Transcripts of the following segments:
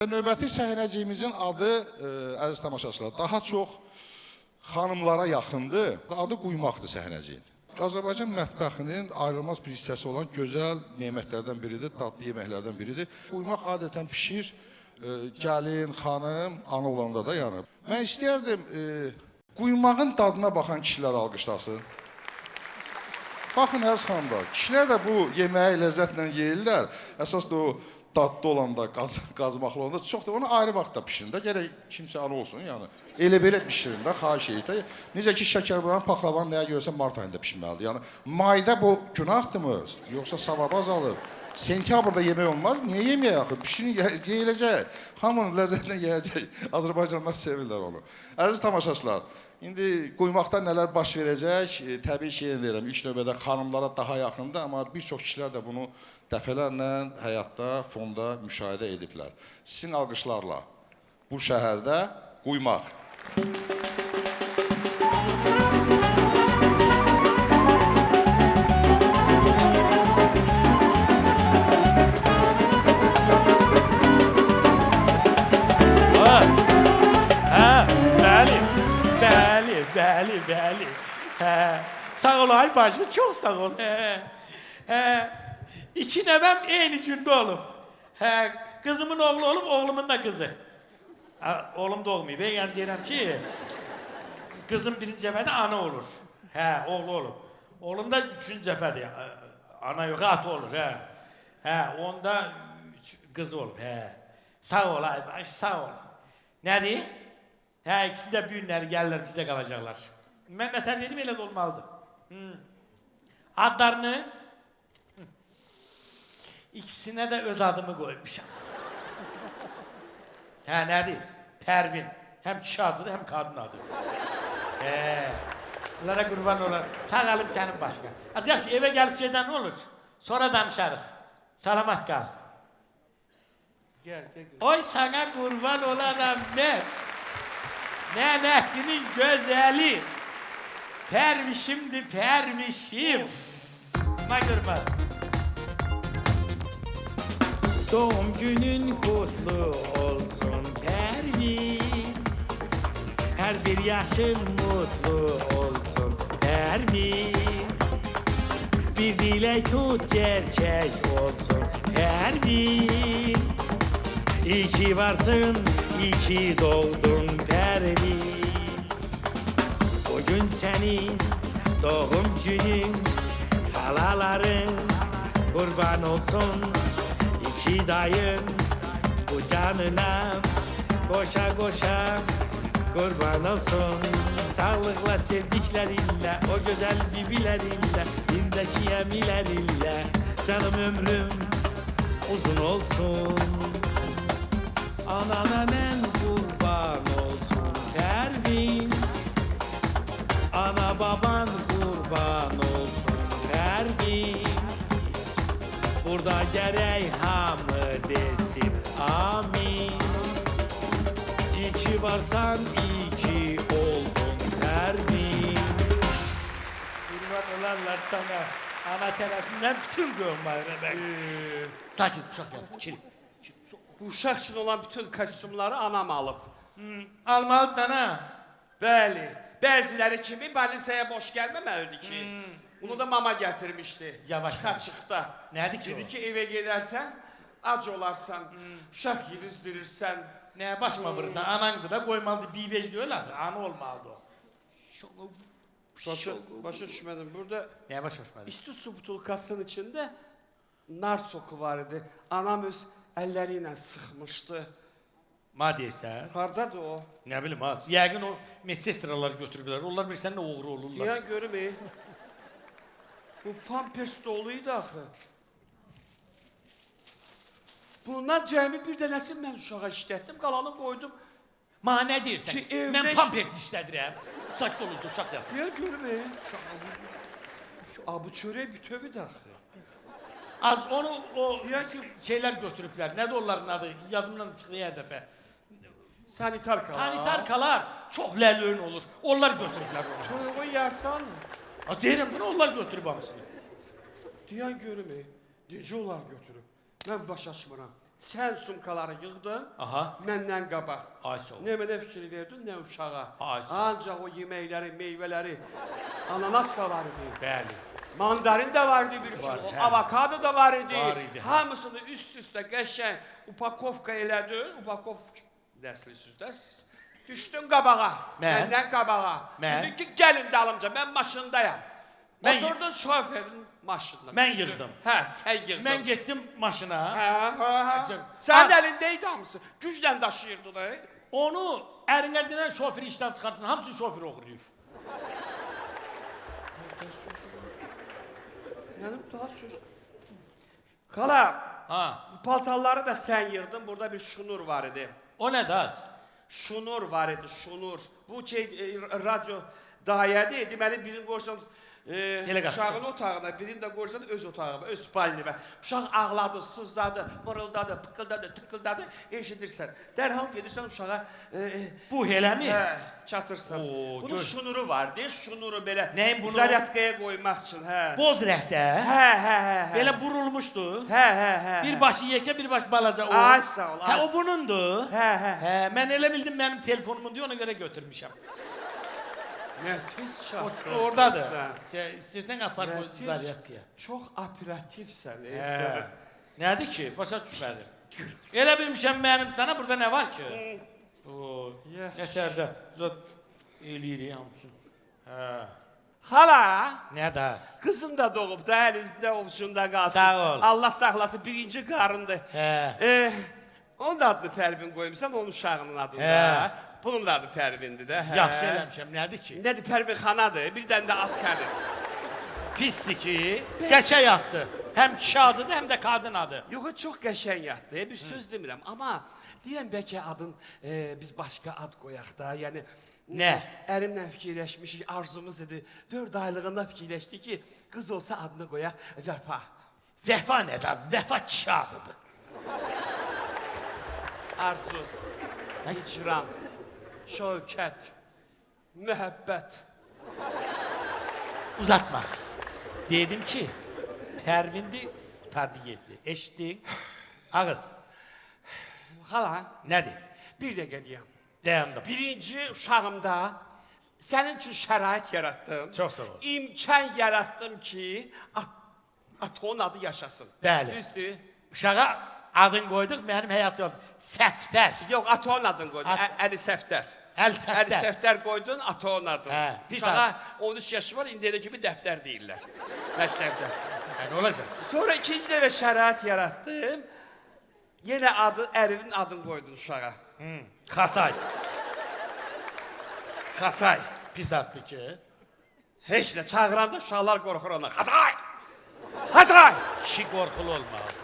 Növbəti səhnəciyimizin adı, əziz tamaşaçılar, daha çox xanımlara yaxındır. Adı Quymaqdır səhnəciyin. Azərbaycan mətbəxinin ayrılmaz bir hissəsi olan gözəl nemətlərdən biridir, dadlı yeməklərdən biridir. Quymaq adətən pişir, gəlin, xanım, ana olanda da yanır. Mən istəyərdim, Quymağın dadına baxan kişilər alqışlasın. Baxın, əziz xanımlar, kişilər də bu yeməyi ləzzətlə yeyirlər. Əsas da o dadlı olanda, qazmaqlı olanda çox da onu ayrı vaxtda pişirin də. Gərək kimsə ana olsun, yəni. Elə belə pişirin də, xahiş edir. Necə ki, şəkərburanın, paxlavanın nəyə görürsə mart ayında pişirməlidir. Yəni, mayda bu günahdırmı, yoxsa savabı azalır? Sentyabrda yemək olmaz, niyə yeməyək axı? Pişirin yeyiləcək, hamının ləzzətlə yeyəcək. Azərbaycanlar sevirlər onu. Əziz tamaşaçılar, indi Quymaqda nələr baş verəcək? Təbii ki, deyirəm, ilk növbədə xanımlara daha yaxındır, amma bir çox kişilər də bunu dəfələrlə həyatda, fonda müşahidə ediblər. Sizin alqışlarla bu şəhərdə Quymaq. Bəli. Sağ ol Aybaşı, çok sağ ol. İki nəvəm eyni gündə olub. Kızımın oğlu olub, oğlumun da kızı. Oğlum da olmayıb. Yəni deyirəm ki, kızım birinci dəfədə ana olur. Oğlu olub. Oğlum da üçüncü dəfədir. Ana yox, ata olur. Onda kızı olub. Sağ ol Aybaşı, sağ ol. Nədir? İkisi də büyünləri gəlirlər, bizdə qalacaqlar. Mən nətər dedim, elə də olmalıdır. Adlarını İkisinə də öz adımı qoymuşam. Nədir? Pərvin. Həm kişi adıdır, həm qadın adı. Bunlara qurban olar. Sağ alım sənin başqa. Az yaxşı, evə gəlib gedən nə olur? Sonra danışarıq. Salamat qal. Gel. Oy sana qurban olaram mən. Nənəsinin gözəli. Pərvişimdir, pərvişim. Qurban. Doğum günün kutlu olsun Pervin. Her bir yaşın mutlu olsun Pervin. Bir dilek tut gerçek olsun Pervin. İyi ki varsın, iyi ki doğdun Pervin. Bugün senin doğum günün, halaların kurban olsun. İki dayın bu canına koşa koşa kurban olsun. Sağlıkla sevdiklerinle, o güzel bibilerinle, bindeki yeminlerinle canım ömrüm uzun olsun. Anana men kurban olsun Pervin. Ana baban kurban olsun Pervin. Burada gerek hamı desin amin. İyi ki varsan, iyi ki oldun Pervin. Kurban olarlar sana, ana tarafından bütün doğumlarına. Sakin, uşak geldi, içeri. Bu uşaq üçün olan bütün kostyumları anam alıb. Almalı dana. Bəli. Bəziləri kimi balisaya boş gəlməməlidir ki. Bunu da mama gətirmişdi. Yavaş. Çıxa. Nədir ki o? Dedi ki, evə gedərsən, ac olarsan, uşaq yedizdirirsən. Nəyə başıma vurursan? Anandı da qoymalıdır, bir vecdə öyle axı, ana olmalıdır o. Başa düşmədim. Burada Nəyə başa düşmədin? isti su butulkasının içində nar soku var idi. Anam öz əlləri ilə sıxmışdı. Ma deyirsən? Hardadır o? Nə bilim az. Yəqin o medsestraları götürüblər. Onlar bilirsən nə uğru olurlar. Niyə görüm? Bu pampers doluydu axı. Bundan cəmi bir dənəsi mən uşağa işlətdim, qalanı qoydum. Ma nə deyirsən? Ki, evdə Mən pampers işlədirəm. Uşaq dolusu, uşaq yap. Niyə görüm? Bu çörək bütövüdür axı. Az onu o şeylər götürüblər. Nədir onların adı? Yadımdan çıxdı hər dəfə. Sanitar kalar. Sanitarkalar çox ləlöyün olur. Onlar götürüblər onu. Toyuğu yersən. Deyirəm bunu onlar götürüb hamısını. Deyən görüm, necə onlar götürüb? Mən başa düşmürəm. Sən sumkaları yığdın, Aha. məndən qabaq. Ay sağ ol. Nə mənə fikir verdin, nə uşağa. Ay sağ ol. Ancaq o yeməkləri, meyvələri, ananas da var idi. Bəli. Mandarin de vardı bir Var, kilo, hə. avokado da var idi. Var idi, hə. Hamısını üst-üstə qəşəng upakovka elədin. Upakovka nəslisiniz də siz. Düşdün qabağa, məndən qabağa. Mən? Dedin ki, gəlin dalımca, mən maşındayam. Mən- Oturdun şoförün maşınına. Mən yığdım. Hə, sən yığdın. Mən getdim maşına. Hə. Sən- Sənin əlindəydi hamısı. Güclə daşıyırdın, hə? Onu ərinə denən şoförü işdən çıxartsın. Hamısı şoför oxuyub. Mənim daha söz. Xala, Ha. bu paltarları da sən yığdın. Burada bir şunur var idi. O nə daz? Şunur var idi, şunur. Bu radyo dairədir. Deməli birini qoysan Elə qaçsın. uşağın otağına, birini də qoysan öz otağına, öz spalinə. Uşaq ağladı, sızladı, mırıldadı, tıkıldadı, tıkıldadı, eşidirsən. Dərhal gedirsən uşağa Bu eləmi? hə, çatırsan. Oo, Bunun gör. şunuru var, deyə şunuru belə Nəyin bunu? zaryatkaya qoymaq üçün, hə. Boz rəhdə. Hə. Belə burulmuşdu. Hə. Bir başı yekə, bir baş balaca o. Ay sağ ol, ay Hə, sağ o ol. bunundur. Hə. Mən elə bildim mənim telefonumun diye ona göre götürmüşəm. Nə tez çatdın. Oradadır. Sən. İstəyirsən apar bu Nə zaryatkaya. Çox operativsən, Hə. Nədir ki? Başa düşmədim. Elə bilmişəm mənim dana burada nə var ki? O, yətərdə. Zot eləyirik hamısını. Hə. Hala, Nə daz? qızım da doğub da əlində ovucunda qalsın. Sağ ol. Allah saxlasın, birinci qarındır. Hə. Onun da adını Pərvin qoymuşsan, onun uşağının adını Hə. da. Bunun da adı Pərvindir də. Hə. Yaxşı eləmişəm. Nədir ki? Nədir Pərvin xanadır, bir dənə də ad sənin. Pisdir ki, qəşəng addır. Həm kişi adıdır, həm də qadın adı. Yox, çox qəşəng addır, bir söz demirəm. Amma deyirəm bəlkə adın biz başqa ad qoyaq da. Yəni Nə? Ərimlə fikirləşmişik, arzumuz idi. 4 aylığında fikirləşdik ki, qız olsa adını qoyaq Vəfa. Vəfa nə daz? Vəfa kişi adıdır. Arzu, hicran, şövkət, məhəbbət. Uzatma. Dedim ki, Pərvindi qutardı getdi. Eşitdin? Ağız. Xala, Nədir? bir dəqiqə deyəm. Dayandım. Birinci uşağımda sənin üçün şərait yaratdım. Çox sağ ol. İmkan yaratdım ki, atonun adı yaşasın. Bəli. Düzdür? Uşağa adın qoyduq, mənim həyat yolum. Səftər. Yox, atonun adını qoydun. At- Əli Səftər. Əl Əli səftər. Səftər qoydun, atonun adını. Hə, pis Uşağa 13 yaşı var, indi elə kimi dəftər deyirlər. Məktəbdə. Nə olacaq? Sonra ikinci dəfə şərait yaratdım. Yenə adı, ərinin adını qoydun uşağa. Xasay. Xasay. Pis addır ki. Heç nə, çağıranda uşaqlar qorxur ona. Xasay! Xasay! Kişi qorxulu olmalıdır.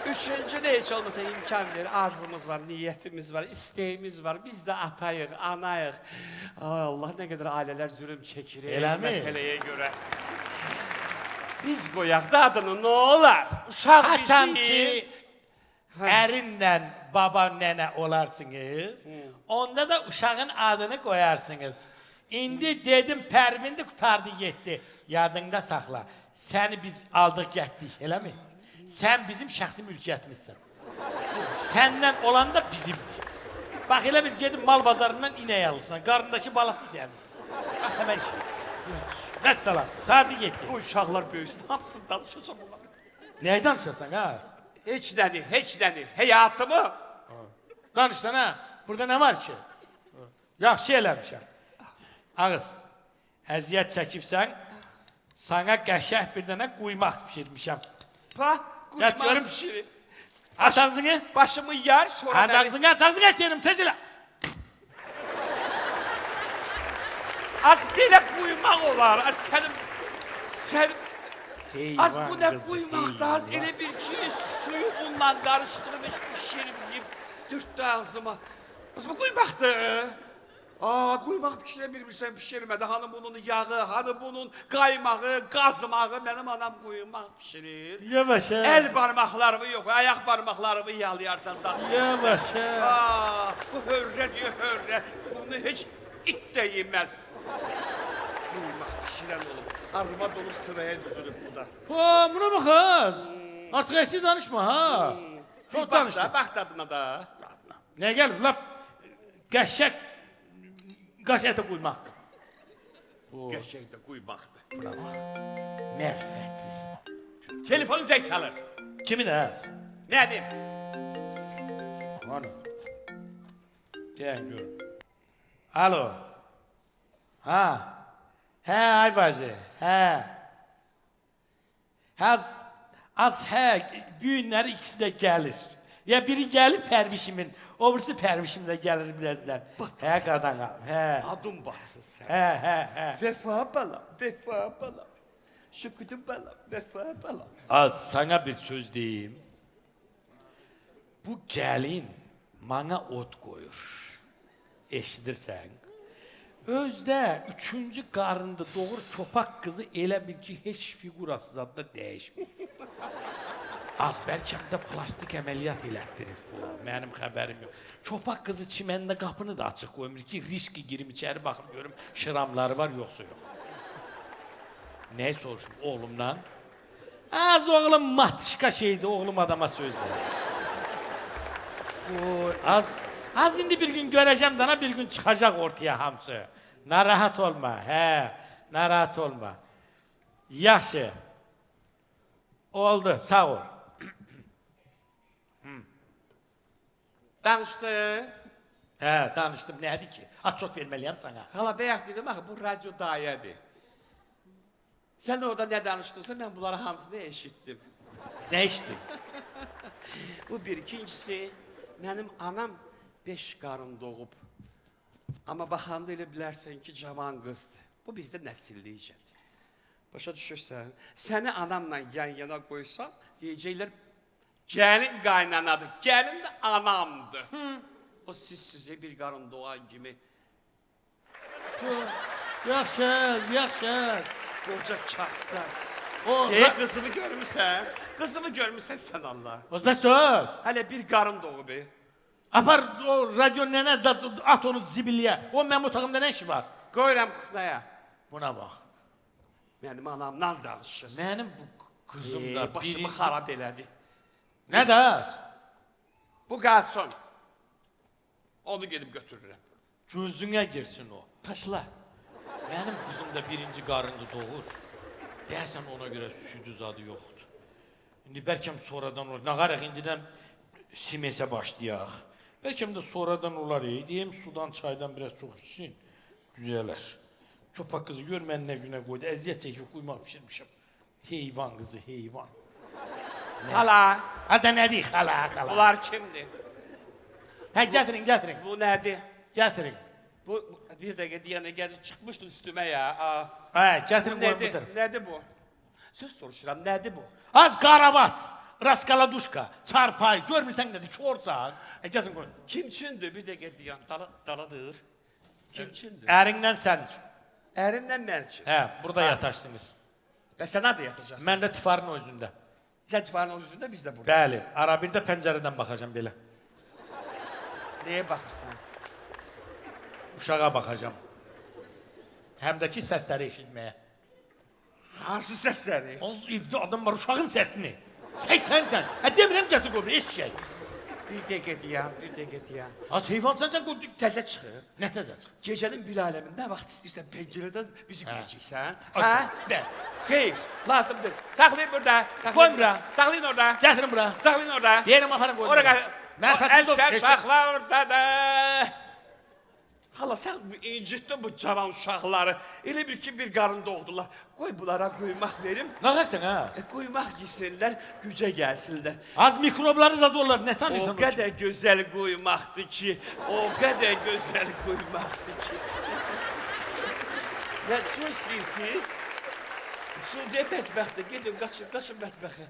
Üçüncü də heç olmasa imkan verir. Arzumuz var, niyyətimiz var, istəyimiz var. Biz də atayıq, anayıq. Ay Allah, nə qədər ailələr zülüm çəkir Eləmi? məsələyə görə. Biz qoyaq da adını, nə olar? Uşaq Haçan bizi... ki ərinlə baba nənə olarsınız, onda da uşağın adını qoyarsınız. İndi dedim Pərvindi qutardı getdi. Yadında saxla. Səni biz aldıq getdik, eləmi? Sən bizim şəxsi mülkiyyətimizsən. Səndən olan da bizimdir. Bax elə biz gedib mal bazarından inək alırsan, qarnındakı balası sənindir. Bax həmən şey. Vəssalam, qutardı getdi. Bu uşaqlar böyüsün, hamısını danışacağım onlara. Nəyi danışırsan az? Heç nəni, həyatımı. Danışdan ha, burada nə var ki? Yaxşı eləmişəm. Ağız, əziyyət çəkibsən, sana qəşəh bir dənə quymaq pişirmişəm. Pa, Gət görüm. qurtman pişirir. Aç ağzını. Başımı yar, sonra Aç ağzını, aç ağzını aç deyirəm, tez elə. Az belə quymaq olar. Az sən... Az bu nə qızı, quymaq da az eyvah. elə bir ki, suyu unla qarışdırmış, pişirməyib, dürtdü ağzıma. Az bu quymaqdır. Quymaq pişirə bilmirsən, pişirmədi. Hanı bunun yağı, hanı bunun qaymağı, qazmağı, mənim anam quymaq pişirir. Yavaş ha. El barmaqlarımı yox, ayaq barmaqlarımı yalayarsan da. Yavaş ha. Bu hörrə diyor, hörrə. Bunu heç it də yeməz. Quymaq pişirən olub, arvad olub sıraya düzülüb bu da. Buna bax az. Artıq əksi danışma ha. Çox Bax danışdın. da, bax dadına da. Nə gəlir? Lap qəşək qaş ətə qoymaqdır. Bu Qəşəng də quymaqdır. mərfətsiz. Telefon zəng çalır. Kimin əz? Nədir? Hanım. Deyən görüm. Alo. Ha. Hə, ay bacı. Hə. Az bu günləri ikisi də gəlir. Ya biri gəlir Pərvişimin, o birisi Pərvişim də gəlir birazdan. Hə qadana. Hə. Adın batsın sən. Hə. Vəfa balam, vəfa balam. Şüküdüm balam, vəfa balam. Az sana bir söz deyim. Bu gəlin mana ot qoyur. Eşidirsən? Özdə üçüncü qarında doğur çopak qızı elə bil ki, heç figurası zadda dəyişməyib. Az bəlkə də plastik əməliyyat elətdirib bu. Mənim xəbərim yox. Çopak qızı çiməndə qapını da açıq qoymur ki, riski girim içəri baxım görüm şıramları var yoxsa yox. Nə soruşum oğlumdan? Az oğlum matışka şeydi, oğlum adama söz dedi. Az indi bir gün göreceğim dana, bir gün çıkacak ortaya hamısı. Narahat olma, narahat olma. Yaxşı. Oldu, sağ ol. Danışdı. Danışdım, neydi ki? Çok vermeliyim sana. Hala bəyək dedim, axı bu radyo dayədir. Sən orada nə danışdınsa, mən bunları hamısını eşitdim. Ne içtin? Bu bir. İkincisi, mənim anam 5 qarın doğub. Amma baxanda elə bilərsən ki, cavan qızdır. Bu bizdə nəsillikcədir. Başa düşürsən, səni anamla yan-yana qoysam, deyəcəklər, gəlin qaynanadır, gəlin də anamdır. O sizə bir qarın doğan kimi. Yaxşı. Qoca kaftar. O, Qızımı görmüsən? Qızımı görmüsən sən Allah. Özbə söz. Hələ bir qarın doğub. Apar o radyo nene at onu zibilliye. O benim otağımda ne işi var? Qoyuram kuklaya. Buna bak. Mənim anamdan danışır. Benim bu kızım da Başımı birinci... xarab elədi. Ne der? Bu qarson. Onu gedib götürürəm. Gözüne girsin o. Taşla. Benim kızım da birinci qarında doğur. Deyəsən ona göre südü zadı yoktur. İndi bəlkəm sonradan olur. Nağaraq indidən simesə başlayaq. Bəlkəm də sonradan olar. Deyim sudan, çaydan biraz çox içsin. Düzələr. Köpək kızı gör mən nə günə qoydu. Əziyyət çəkib quymaq pişirmişim. Heyvan kızı, heyvan. Hala. Az da nədir? Xala. Bunlar kimdir? Hə, gətirin. Bu nədir? Gətirin. Bu bir dəqiqə deyənə gəldi, çıxmışdı üstümə ya. Hə, gətirin Bu qoyun bu nədir? tərəf. Nədir bu? Söz soruşuram, nədir bu? Az qaravat, raskaladuşka, çarpay, görmürsən nədir, korsan. Gətirin qoyun. Kim üçündür? Bir dəqiqə deyən, daladır. Kim üçündür? Ərindən sən üçün. Ərimlə mən üçün. Hə, burada yataşsınız. Və sən nədə yatacaqsın? Mən də tifarın o üzündə. Sən tifarın o üzündə, biz də burada. Bəli, ara bir də pəncərədən baxacam belə. Nəyə baxırsan? Uşağa baxacam. Həm də ki səsləri eşitməyə. Hansı səsləri? Az evdə adam var, uşağın səsini. Sənsən. Hə, demirəm gətir qoyur, eşşək. Bir dəqiqə deyəm. Az heyvansan sən qoyur. Təzə çıxır. Nə təzə çıx? Gecənin bir aləmində vaxt istəyirsən pəncərədən bizi görəcəksən. Hə? Də. Xeyr, lazımdır. Saxlayın burada. Qoyun bura. Saxlayın orada. Gətirin bura. Saxlayın orada. Deyirəm aparın qoyun. Ora Mərfətli sən saxla orada da. Hala sən incitdin bu cavan uşaqları. Elə bir ki bir qarın doğdular. Qoy bunlara quymaq verim. Nə qarsan ha? Quymaq yesinlər, gücə gəlsinlər. Az mikrobları zad onlar, nə O tanıyırsan? qədər gözəl quymaqdır ki, Nə su istəyirsiniz? Su deyə mətbəxdə, gedin, qaçın mətbəxə.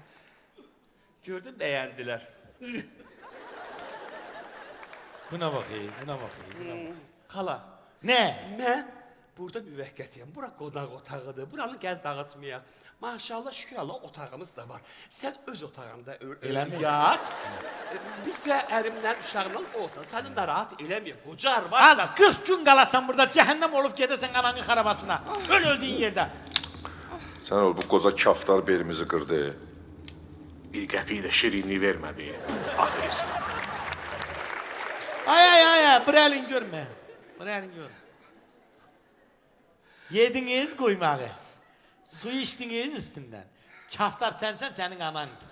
Gördün, bəyəndilər. Buna baxayım. Xala, Nə? mən burada müvəqqətiyəm. Bura qonaq otağıdır. Buranı gəl dağıtmayaq. Maşallah, şükür Allah, otağımız da var. Sən öz otağında Eləmi? yat. Biz də ərimlə, uşağla o otaq. Səni narahat eləməyək. Qoca Az arvadsan. 40 gün qalasan burada, cəhənnəm olub gedəsən ananın xarabasına. Öl öldüyün yerdə. Sən ol bu qoca kaftar belimizi qırdı. Bir qəpiyi də şirinliği vermədi. Aferist. Ay, brəlin görmə. Brəlin görmə. Yediniz kuymağı. Su içtiniz üstünden. Çaftar sensen senin anandı.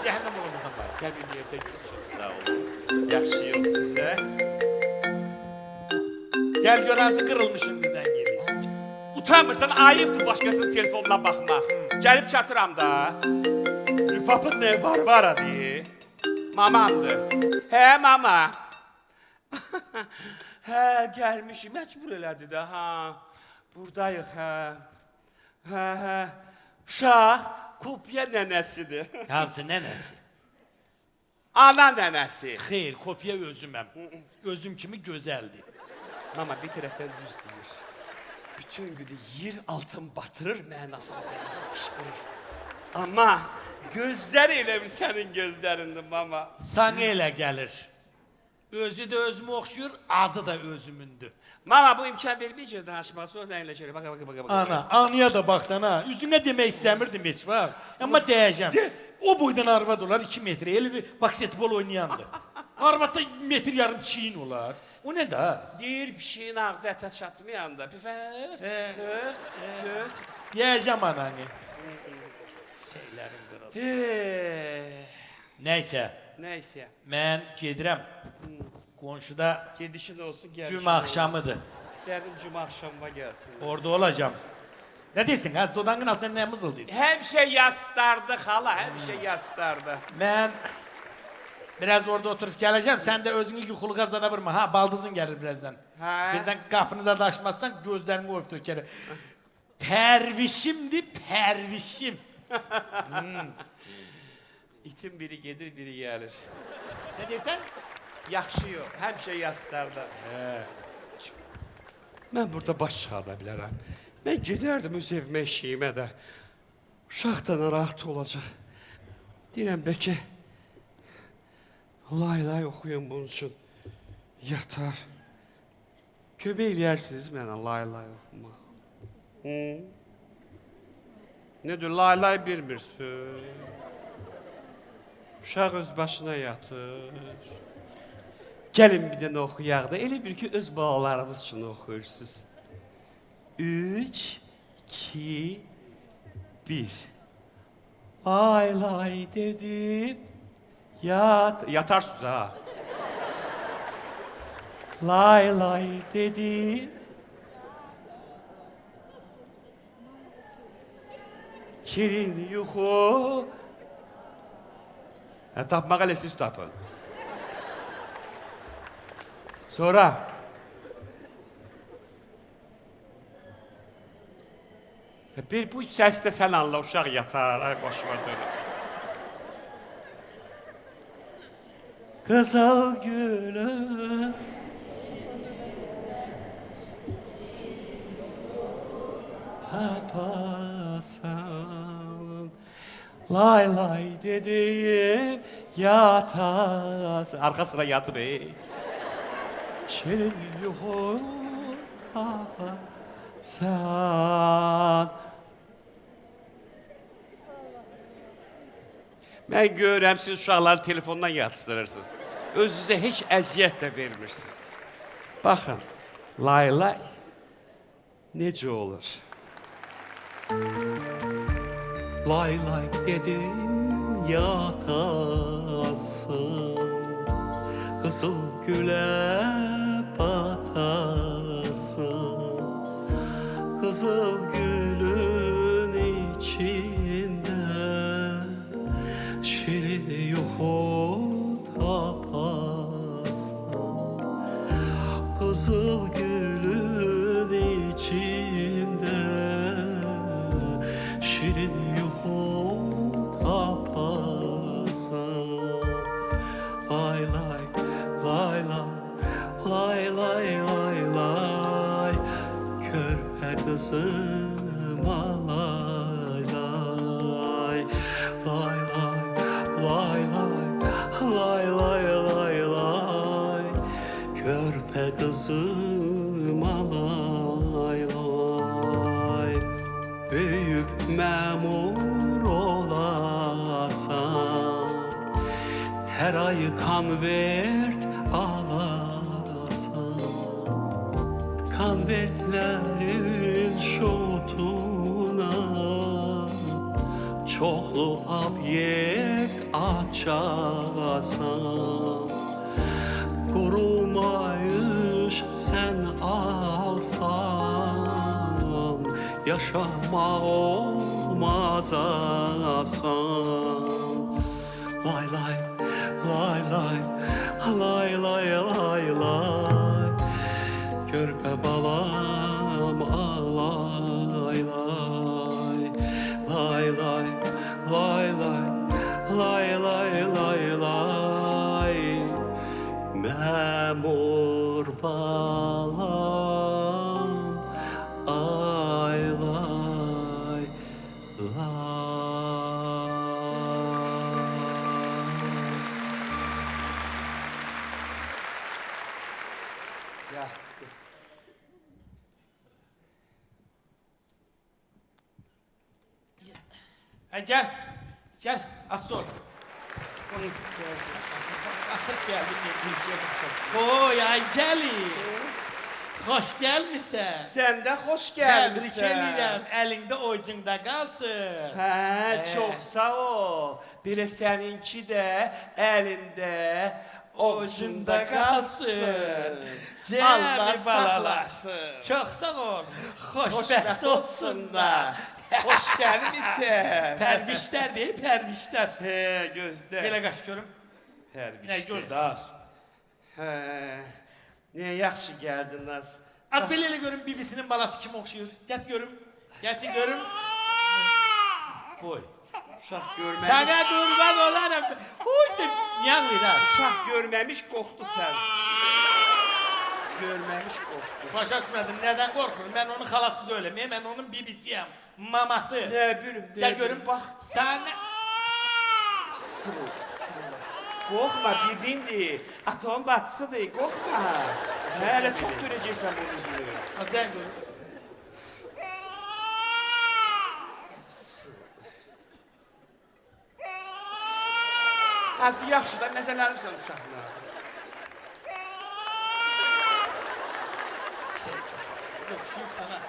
Cehennem olumdan var. Səmimiyyətə görə çox sağ olun. Yaxşıyım sizə. Gel görensi kırılmışsın sen gelir. Utanmırsan, ayıbdır başqasının telefonuna baxmaq. Gəlib çatıram da. Lüpapıt ne var adı? Mamamdır. He mama. He gelmişim, mecbur elədi də ha. Buradayıq ha. He. Şah, kopya nənəsidir. Hansı nenesi? Ana nənəsi. Hayır, kopya özümem. Özüm kimi güzeldi. Mama bir tərəfdən düz deyir. Bütün günü yer altın batırır, mənasız qışqırır. Ama gözləri elə bir sənin gözlərindir mama. Sana elə gelir. Özü de özümü okşuyor, adı da özümündü. Mama bu imkan verməyəcək danışmaq, sonra əyləşəcək. Bak. Ana, anıya da baktan ha. Üzüne demek istemirdim hiç var. Ama diyeceğim. O boydan arvad olar 2 metre. Eli bir basketbol oynayandı. Arvadda metre yarım çiğin olar. O ne da? Deyir bir şeyin ağzı ətə çatmayanda. Püfət. Yiyeceğim ananı. Şeylerin kırılsın. Neyse. Nəysə. Ben gedirəm. Qonşuda Gedişin olsun, gəlişin cümə axşamıdır. Sənin cümə axşamına gəlsin. Orada olacağım. Ne dersin? Az dodağın altında ne mızıldaydı? Həmişə yastardı xala, həmişə yastardı. Ben biraz orada oturup geleceğim. Sen de özünü yuxulu qazana vurma. Ha, baldızın gelir birazdan. Ha. Birden kapınıza daşmazsan gözlerimi oyup dökerim. Pervişimdi, pervişim. İtin biri gedir, biri gəlir. Ne dersen? Yaxşı yox, həmişə yastardı. Mən burada baş çıxarda bilərəm. Mən gedərdim öz evimə, eşiyimə də. Uşaq da narahat olacaq. Deyirəm, bəlkə lay oxuyun bunun üçün. Yatar. Kömək eləyərsiniz mənə lay oxumaq. Nədir, lay bilmirsin? Uşaq öz başına yatır. Gəlin bir dənə oxuyaq da, elə bir ki, öz balalarımız üçün oxuyursunuz. 3, 2, 1. Lay dedim, yatarsınız ha. Lay dedim. Şirin yuxu. Tapmaq elə siz tapın. Sonra bir bu səsdə sən anla, uşaq yatar, ay başıma dönür. Qızıl gülüm papasan lay dedim yatasın. Arkasına yatır ey. Şirin yuxu tapasan. Mən görürəm, siz uşaqları telefondan yatıstırırsınız. Özünüzə heç əziyyət də vermirsiniz. Baxın, lay necə olur? Lay dedim yatasın, qızıl gülə batasın, qızıl gülün içində şirin yuxu tapasın, qızıl gülün içində şirin yuxu tapasın. Lay körpə qızım alay körpə qızım alay büyüb məmur olasan, Her ay konvert alasan, konvertlerin şotuna çoxlu obyekt açasan, qurumayış sən alsan, yaşamaq olmaz asan. Lay lay, lay lay, lay lay lay lay, körpə balam alay lay, lay lay, lay lay, lay lay lay lay, məmur balam ay lay lay. Yattı. Gel. Gel. Aslı ol. Akıp geldin. Oy Aygeli. Hoş gelmişsin. Sen de hoş Təbrik gelmişsin. edirəm. Əlində oyuncunda qalsın. Hə, çox sağ ol. Belə səninki də əlində ovucunda qalsın. Allah saxlasın. Çox sağ ol. Xoşbəxt Xoşbəxt olsunlar. Hoş gəlmisən. Pərvişlər deyil, pərvişlər. Hə, gözlə. Belə qaç görüm. Pərvişlər. Nə gözlə az. Hə. Nə yaxşı gəldin az. Az belə elə görüm bibisinin balası kim oxşuyur. Get görüm. Gətir görüm. Boy. Uşaq görməmiş. Sənə qurban olaram. Uy sən niyə qıyıraq? Uşaq görməmiş qorxdu sən. Görməmiş qorxdu. Başa düşmədim, nədən qorxurum? Mən onun xalası deyiləm, mən onun bibisiyəm, maması. Nə bilim, Gəl görüm, bax. Sənə... Qorxma, bibindir. Atom bacısıdır, qorxma. Hələ çox görəcəksən bu üzünü. Az dəyin görüm. Az bir yaxşı da məzələnirsən uşaqla. Oxşuyub dana.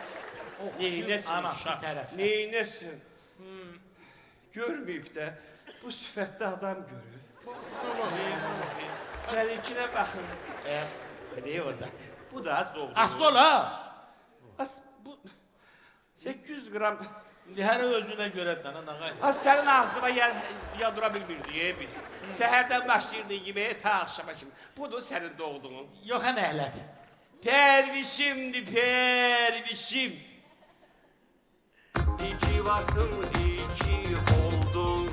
Oxşuyub Neynəsin anası uşaq? tərəfə. Neynəsin? Görməyib də bu sifətdə adam görüb. Səninkinə baxın. Deyək orada. Bu da az doğdu. Aslı ol ha. Az bu 800 qram. Hər özünə görə dana nağay. Az sənin ağzına yadura bilmirdik biz. Səhərdən başlayırdı yeməyə ta axşama kimi. Budur sənin doğduğun. Yox, hə nəhlət. Pərvişimdir, pərvişim. İyi ki varsın, iyi ki oldun.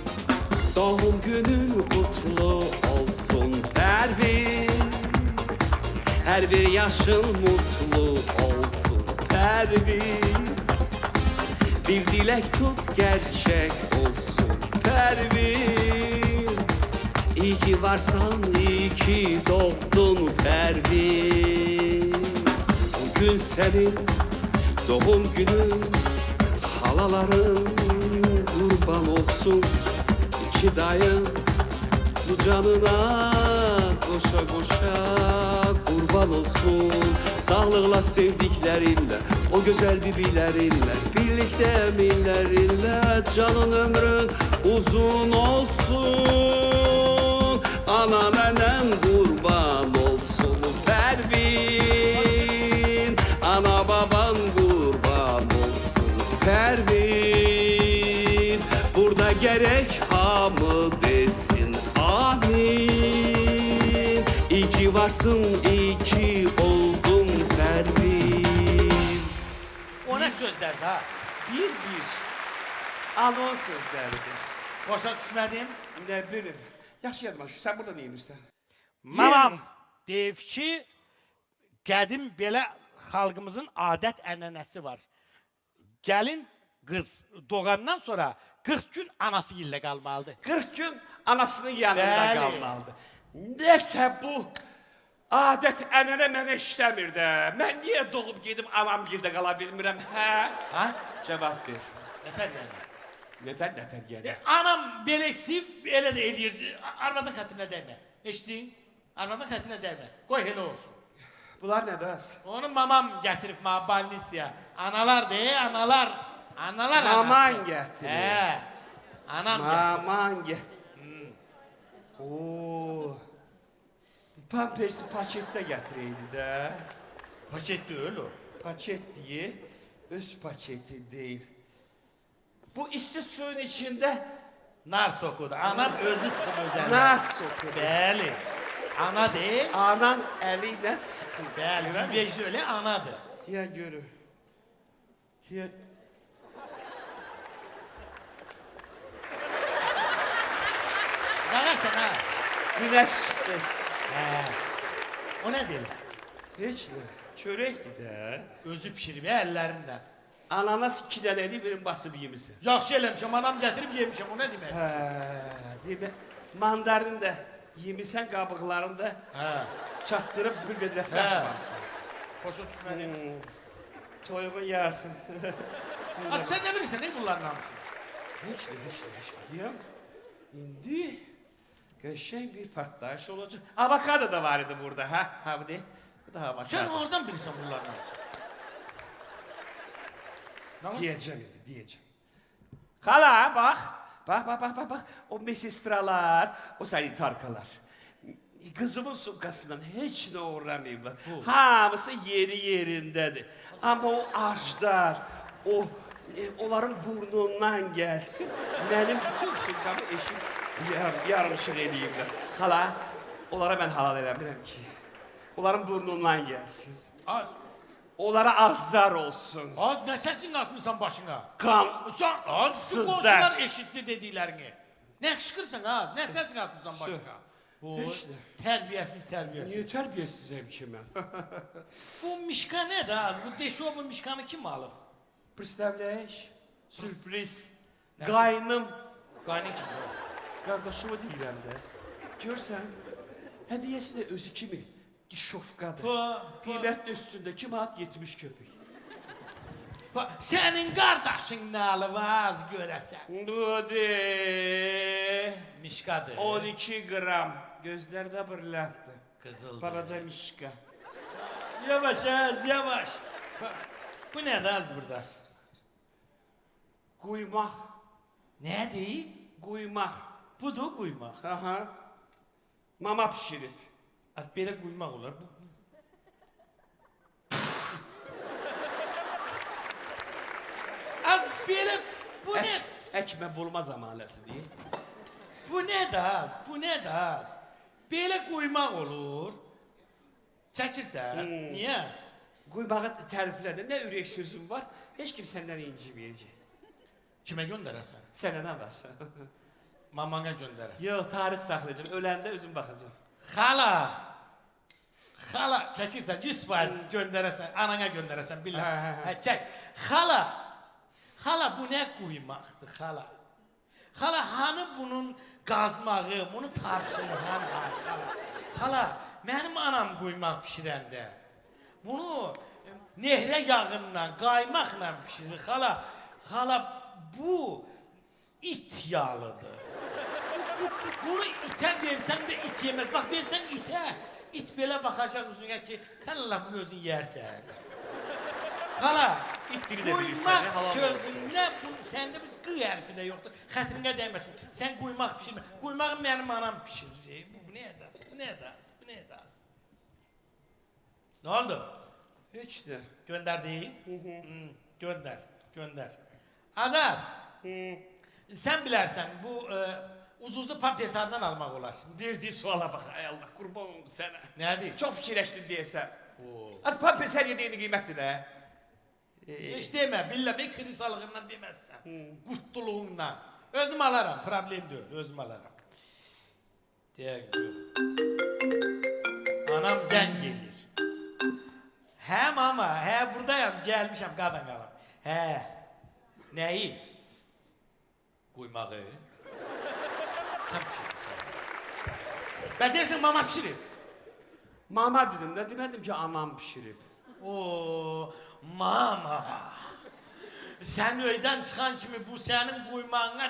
Doğum günün kutlu olsun Pərvin. Hər bir yaşın mutlu olsun Pərvin. Bir dilek tut gerçek olsun Pərvin. İyi ki varsan, iyi ki doğdun Pərvin. Bugün senin doğum günün, halaların kurban olsun. İki dayın bu canına koşa koşa kurban olsun. Sağlıkla sevdiklerinle, o güzel bibilerinle, birlikte eminlerinle canın ömrün uzun olsun. Ana nenen kurban olsun Pərvin. Ana baban kurban olsun Pərvin. Burada gerek hamı desin amin. İyi ki varsın, iyi ki oldun Pərvin. O nə sözlərdir ha? Bir anons sözləridir. Başa düşmədim. Ne bilim. Yaxşı yadıma şu, sen burada ne edirsən? Mamam deyib ki, qədim belə xalqımızın adət ənənəsi var. Gəlin qız doğandan sonra 40 gün anası ilə qalmalıdır. 40 gün anasının yanında Bəli. qalmalıdır. Nəsə bu adət ənənə mənə işləmir də. Mən niyə doğub gedib anam gildə qala bilmirəm, hə? Ha? Cavab ver. Nətər yəni? Nətər gəlir? Anam belə istəyib, elə də eləyir. Arvadın xətrinə dəymə. Eşitdin? Arvadın xətrinə dəymə. Qoy elə olsun. Bunlar nədir az? Onu mamam gətirib mənə balnisiya. Analar de, analar. Analar anası. Maman gətirir. Hə. Anam gətirib. Maman gətirir. Oo. Pampersi paketdə gətirəydi də. Paket deyil o. Paket diye, öz paketi değil. Bu isti suyun içində Nar sokudu. Anam özü sıxıb özərinə. nar sokuyor. Bəli. Ana de. Anan eliyle sıkıyor. Bəli. Vivecdə öyle anadır. Diye görür. Diye... Nağasan ha. Güneş çıktı. Hə. O nə deyir? Hiç ne? Çörekti de. Özü pişirib əllərindən. Ananas 2 dənədir, birini basıb yemişsin. Yaxşı eləmişəm, anam gətirib yemişəm, o nə demək? Değil Mandarin de yemişsən qabıqlarını da Hə. çatdırıb zibir vedrəsinə Hə. atmamışsın. Xoşa düşmədi. Toyuğu yersin. Az sən nə bilirsən, ne bunların hamısı? Hiç de diyem. İndi qəşəng bir partlayış olacaq. Avokado da var idi burada, ha? Ha bu de. Bu da avokado. Sən oradan bilirsən bunların hamısı. Namaz? Diyeceğim indi, diyeceğim. Hala bak. Bak. O mesistralar, o sanitarkalar. Kızımın sumkasından hiç ne uğramayıblar. Hamısı yeri yerindedir. Ama o ajdar, onların burnundan gelsin. Benim bütün sumkamı eşim yarmışık edeyimler. Hala, onlara ben halal edemem ki. Onların burnundan gelsin. Az. Onlara azar olsun. Az nə səsini atmısan başına? Kan. Sən az şu Sızlar. qonşular eşitdi dediklərini. Nə qışqırsan az, nə səsini atmısan başına? Bu Heç nə. tərbiyəsiz. Niye terbiyesizim ki ben? Bu mişka nədir az? Bu Deşovun mişkanı kim alıb? Представляешь? Sürpriz. Ne? Qaynım. Qaynın kim az? Qardaşımı deyirəm də. Görsən, hədiyəsi də özü kimi. Gişofqadır. Qiymətli üstündə kim at 70 köpük. Sənin qardaşın nə alıb az görəsən? Bu de. Mişkadır. 12 qram. Gözlərdə brilliantdır. Qızıldır. Balaca mişka. Yavaş az, yavaş. Bu nədir az burada? Quymaq. Nədir? Quymaq. Budur quymaq. Aha. Mama pişirib. Az belə quymaq olar. Az belə, bu nə? Əkmə bulma zamaləsi deyil. Bu nədir az? Bu nədir az? Belə quymaq olur. Çəkirsən? Niyə? Quymağı təriflədə nə ürək sözüm var, heç kim səndən inciməyəcək. Kimə göndərəsən? Sənə nə var? Mamana göndərəsən. Yox, tarix saxlayacağım, öləndə özüm baxacağım. Xala! Xala, çəkirsən, 100% göndərəsən, anana göndərəsən, billah. Hə, çək. Xala! Xala, bu nə quymaqdır, xala? Xala, hanı bunun qazmağı, bunu tarçını, hanı, xala? Xala, mənim anam quymaq pişirəndə, bunu nehrə yağından, qaymaqla pişirir, xala. Xala, bu it yağlıdır. Bunu itə versən də it yeməz. Bax, versən itə, it belə baxacaq üzünə ki, sən Allah bunu özün yersən. Xala, İt dili də bilirsən, quymaq halal sözünə, səndə biz qı hərfi də yoxdur, xətrinə dəyməsin. Sən quymaq pişirmə. Quymağı mənim anam pişirir. Bu nə edəz? Bu nə edəz? Bu nə edəz? Nə oldu? Heç də. Göndərdi? Göndər. Azaz, sən bilərsən, bu ucuzlu pampesardan almaq olar. Verdiyi suala bax, ay Allah, qurban olum sənə. Nədir? Çox fikirləşdin deyəsən. Bu. Az pampers hər yerdə eyni qiymətdir də. Heç demə, billə, bir krisalığından deməzsən. Qurtduluğundan. Özüm alaram, problem deyil, özüm alaram. Deyək, anam zəng gelir. Hə mama, hə buradayam, gəlmişəm, qadan qalam. Hə, nəyi? Quymağı. Sən pişirirsən. Bə deyirsən, mama pişirir. Mama dedim də, demədim ki, anam pişirib. Oo, mama. Sen öydən çıxan kimi bu sənin quymağına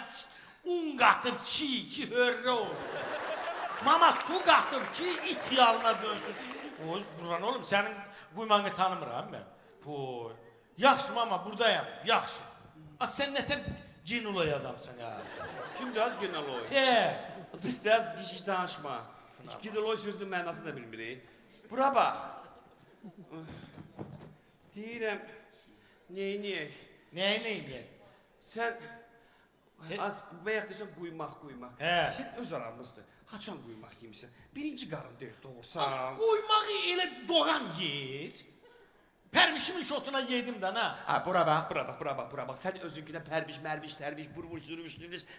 un qatıb ki hörrə olsun. Mama su qatıb ki it yalına dönsün. Oy, buran oğlum sənin quymağını tanımıram mən. Boy. Yaxşı mama buradayam, yaxşı. Az sən nətər cinulay adamsan az. Kimdir az Günaloy? Sən. Biz de az hiç danışma. Hiç Günaloy sözünün mənasını da bilmirik. Bura bax. Deyirəm, neyniyək? Nəyi neyniyək? Sən az bayaq deyirsən quymaq. He. Sən öz aramızdır. Haçan quymaq yemişsən? Birinci qarın deyil doğursan. Az qoymağı elə doğan yer. Pərvişimin şotuna yedim də, ha? Ha, bura bax. Sən özünkünə pərviş, sərviş, burvuş,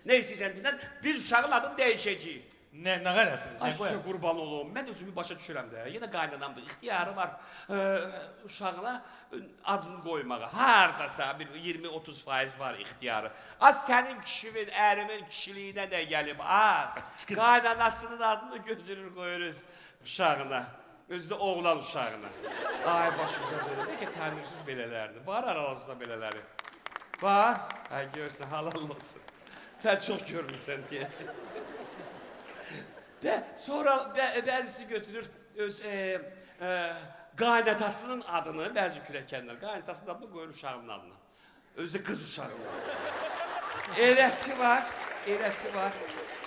nə istəyirsən dinən, biz uşağın adını dəyişəcəyik. Nə qədərsiniz? Ay sizə qurban olum, mən özümü başa düşürəm də. Yenə qaynanamdır, ixtiyarı var uşağına adını qoymağa. Hardasa bir 20-30% var ixtiyarı. Az sənin kişimin, ərimin kişiliyinə də gəlib, az. Qaynanasının adını götürür qoyuruz uşağına. Özü də oğlan uşağına. Ay başınıza dönür, bəlkə tanırsınız belələrdir. Var aralarınızda belələri. Var. Hə, görsən, halal olsun. Sən çox görmüsən deyəsin. Və sonra bəzisi götürür öz qaynatasının adını, bəzi kürəkənlər, qaynatasının adını qoyur uşağının adına. Özü də qız uşağının adına. Eləsi var.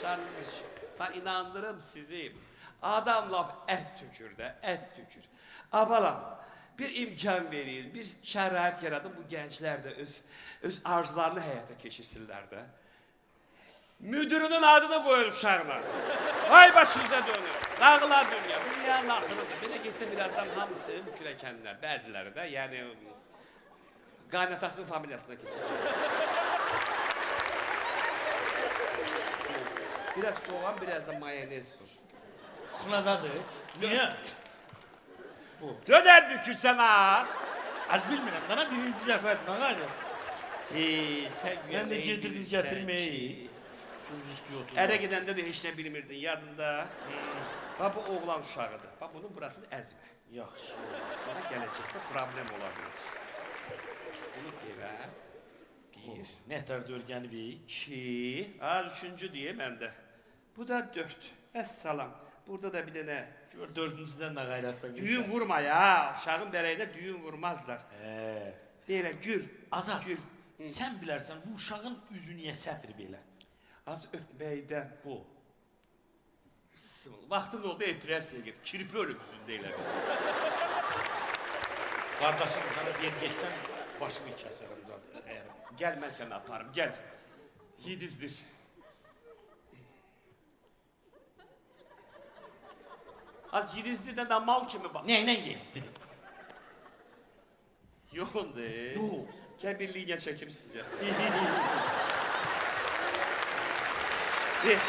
Canınız için. Ben inandırım sizi. Adam laf ət tükür də, ət tükür. Abalam, bir imkan verin, bir şərait yaradın bu gənclər də öz arzularını həyata keçirsinlər də. Müdürünün adını koyun uşağına. Ay başınıza dönür. Dağıla dünya. Dünyanın axırıdır. Bir de gitse birazdan hamısı mükürəkənlər. Bəziləri də yani qaynatasının familiyasına keçecek. Biraz soğan, biraz da mayonez koş. Xunadadır. Niyə? Bu. Döner bükürsən az. Az bilmirəm, bana birinci dəfə etmə, qayda. Sen Mən də gedirdim gətirməyi. Ərə gedəndə də heç nə bilmirdin, yadında. Bax, bu oğlan uşağıdır. Bax, bunun burasını əzmə. Yaxşı. Sonra gələcəkdə problem ola bilir. Bunu belə. Bir. Nətər dörgəni bir? İki. Az üçüncü diye məndə. Bu da dörd. Əssalam. Burada da bir dənə. Gör dördüncüdən nə qaydasan. Düyün vurma ya. Uşağın bərəyində düyün vurmazlar. Belə gül. Azaz, Gül. sən bilərsən bu uşağın üzü niyə səpir belə? Az öpməkdən. Bu. Vaxtın oldu epresiya get. Kirpi ölüb üzündə elə. Qardaşım, bana deyir geçsən, başımı kəsərəm zaten. Gəl mən səni aparım, gəl. Yedizdir. Az yedizdirdən də mal kimi bax. Nəylə yedizdirim? Yoxundur. Yox. Gəl bir linya çəkim sizə. Beş.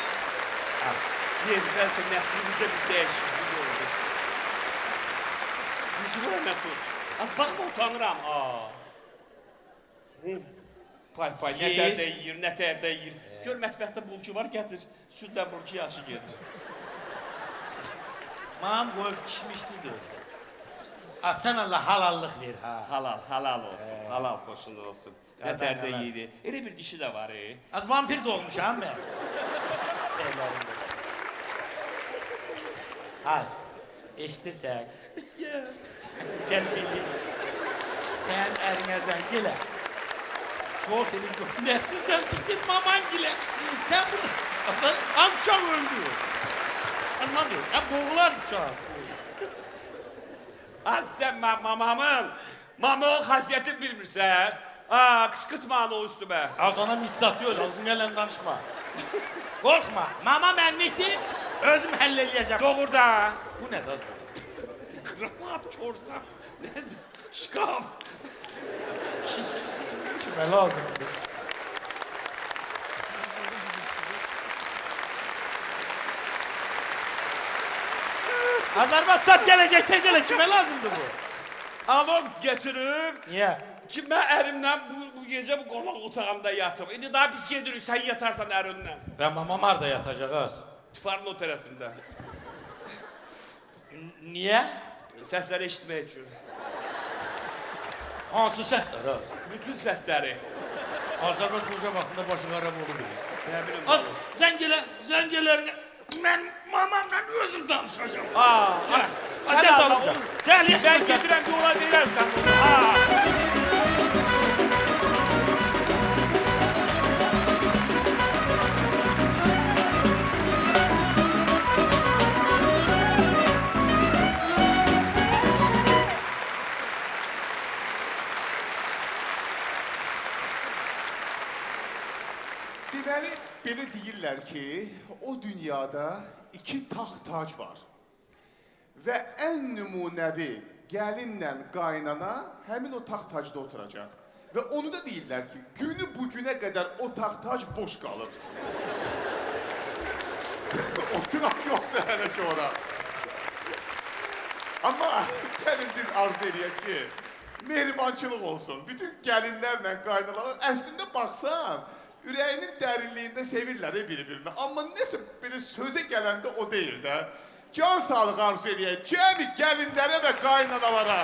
Yer, bəlkə nəslimizdə bir dəyişiklik oldu. Yüzümə nə tut? Az baxma, utanıram. Pay, nətər də yiyir. Gör, mətbəxdə bulcu var, gətir. Südlə bulcu yaxşı gedir. Mam qoyub kişmişdir gözlə. Sən Allah halallıq ver, ha. Halal olsun, halal xoşun olsun. Nətər də yiyir. Elə bir dişi də var, Az vampir doğmuşam mən. Şeylərimdə. Az, eşitirsən. Gəl bildir. Sən ərinə zəng elə. Şoförün göndərsin, sən çık git maman gilə. Sən burada, az uşaq öldü. Anlamıyor, ya boğular uşaq. Az sən mamamın xasiyyətini bilmirsən. Qışqırtma onu üstümə. Az ona mittat deyil, ağzına ilə danışma. Qorxma, mama mənlikdir, özüm həll eləyəcəm. Doğru da. Bu nədir az bu? Kravat, korsan, nədir? Şkaf. Kimə lazımdır? Azərbaycan gələcək tez elə, kimə lazımdır bu? Alon gətirib. Niyə? Ki, mən ərimlə bu gecə bu qonaq otağında yatım. İndi daha pis gedirik, sən yatarsan ərinlə. Və mamam harada yatacaq az? Tifarın o tərəfində. Niyə? Səsləri eşitmək üçün. Hansı səslər ha? Bütün səsləri. Azərbaycan qoca vaxtında başı xarab olub. Nə bilim. Az zəngələrini mən mamamla özüm danışacağım. Aa, Sən dalınca. Gəl, Ben yaşa. gedirəm yola verərsən bunu. Ha. Deməli, belə deyirlər ki, o dünyada iki taxt tac var. Və ən nümunəvi gəlinlə qaynana həmin o taxt tacda oturacaq. Və onu da deyirlər ki, günü bugünə qədər o taxt tac boş qalır. Oturaq yoxdur hələ ki ora. Amma gəlin biz arzu edək ki, mehribançılıq olsun. Bütün gəlinlərlə qaynalar əslində baxsan, ürəyinin dərinliyində sevirlər bir-birini. Amma nəsə belə sözə gələndə o deyil də. Can sağlıq arzu edək, cəmi gəlinlərə və qaynanalara.